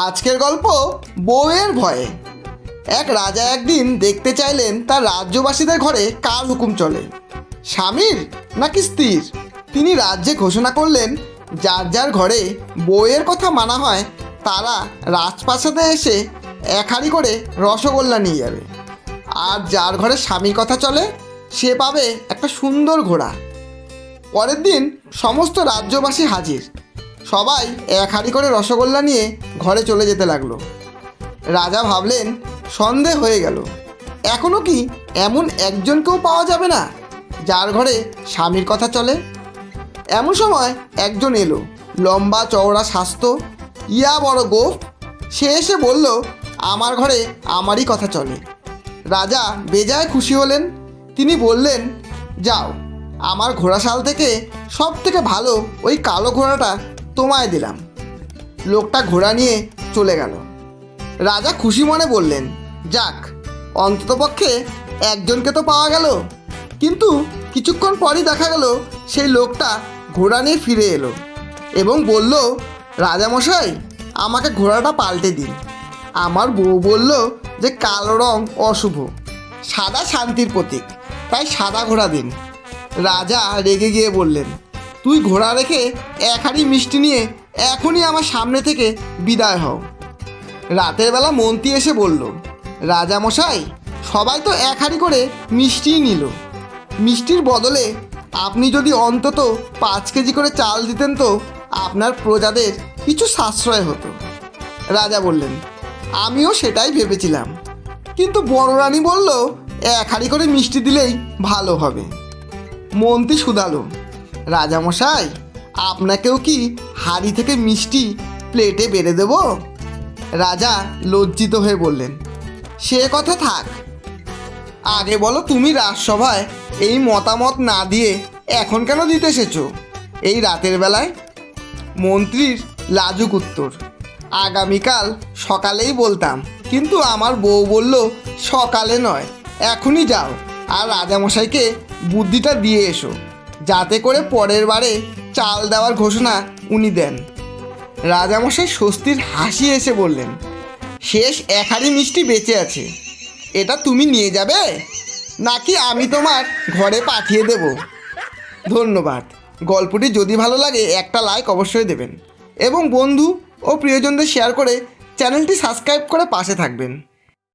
আজকের গল্প বউয়ের ভয়ে। এক রাজা একদিন দেখতে চাইলেন তার রাজ্যবাসীদের ঘরে কার হুকুম চলে, স্বামীর নাকি স্ত্রীর। তিনি রাজ্যে ঘোষণা করলেন, যার যার ঘরে বউয়ের কথা মানা হয় তারা রাজপ্রাসাদে এসে এক হাঁড়ি করে রসগোল্লা নিয়ে যাবে, আর যার ঘরে স্বামীর কথা চলে সে পাবে একটা সুন্দর ঘোড়া। পরের দিন সমস্ত রাজ্যবাসী হাজির, সবাই এক হাঁড়ি করে রসগোল্লা নিয়ে ঘরে চলে যেতে লাগলো। রাজা ভাবলেন, সন্দেহ হয়ে গেল, এখনও কি এমন একজনকেও পাওয়া যাবে না যার ঘরে স্বামীর কথা চলে। এমন সময় একজন এলো, লম্বা চওড়া স্বাস্থ্য, ইয়া বড় গোঁফ। সে এসে বলল, আমার ঘরে আমারই কথা চলে। রাজা বেজায় খুশি হলেন। তিনি বললেন, যাও, আমার ঘোড়াশাল থেকে সব থেকে ভালো ওই কালো ঘোড়াটা তোমায় দিলাম। লোকটা ঘোড়া নিয়ে চলে গেল। রাজা খুশি মনে বললেন, যাক, অন্ততপক্ষে একজনকে তো পাওয়া গেল। কিন্তু কিছুক্ষণ পরই দেখা গেল সেই লোকটা ঘোড়া নিয়ে ফিরে এলো এবং বলল, রাজামশাই, আমাকে ঘোড়াটা পাল্টে দিন। আমার বউ বলল যে কালো রং অশুভ, সাদা শান্তির প্রতীক, তাই সাদা ঘোড়া দিন। রাজা রেগে গিয়ে বললেন, তুই ঘোড়া রেখে এক হাঁড়ি মিষ্টি নিয়ে এখনই আমার সামনে থেকে বিদায় হও। রাতের বেলা মন্ত্রী এসে বলল, রাজামশাই, সবাই তো এক হাঁড়ি করে মিষ্টিই নিল। মিষ্টির বদলে আপনি যদি অন্তত 5 কেজি করে চাল দিতেন তো আপনার প্রজাদের কিছু সাশ্রয় হতো। রাজা বললেন, আমিও সেটাই ভেবেছিলাম, কিন্তু বড় রানী বলল এক হাঁড়ি করে মিষ্টি দিলেই ভালো হবে। মন্ত্রী শুধালো, রাজামশাই, আপনাকেও কি হাঁড়ি থেকে মিষ্টি প্লেটে বেড়ে দেব? রাজা লজ্জিত হয়ে বললেন, সে কথা থাক, আগে বলো, তুমি রাজসভায় এই মতামত না দিয়ে এখন কেন দিতে এসেছো এই রাতের বেলায়? মন্ত্রীর লাজুক উত্তর, আগামীকাল সকালেই বলতাম, কিন্তু আমার বউ বলল সকালে নয়, এখনই যাও আর রাজামশাইকে বুদ্ধিটা দিয়ে এসো, যাতে করে পরের বারে চাল দেওয়ার ঘোষণা উনি দেন। রাজামশাই স্বস্তির হাসি এসে বললেন, শেষ এক হাঁড়ি মিষ্টি বেঁচে আছে, এটা তুমি নিয়ে যাবে নাকি আমি তোমার ঘরে পাঠিয়ে দেব? ধন্যবাদ। গল্পটি যদি ভালো লাগে একটা লাইক অবশ্যই দেবেন এবং বন্ধু ও প্রিয়জনদের শেয়ার করে চ্যানেলটি সাবস্ক্রাইব করে পাশে থাকবেন।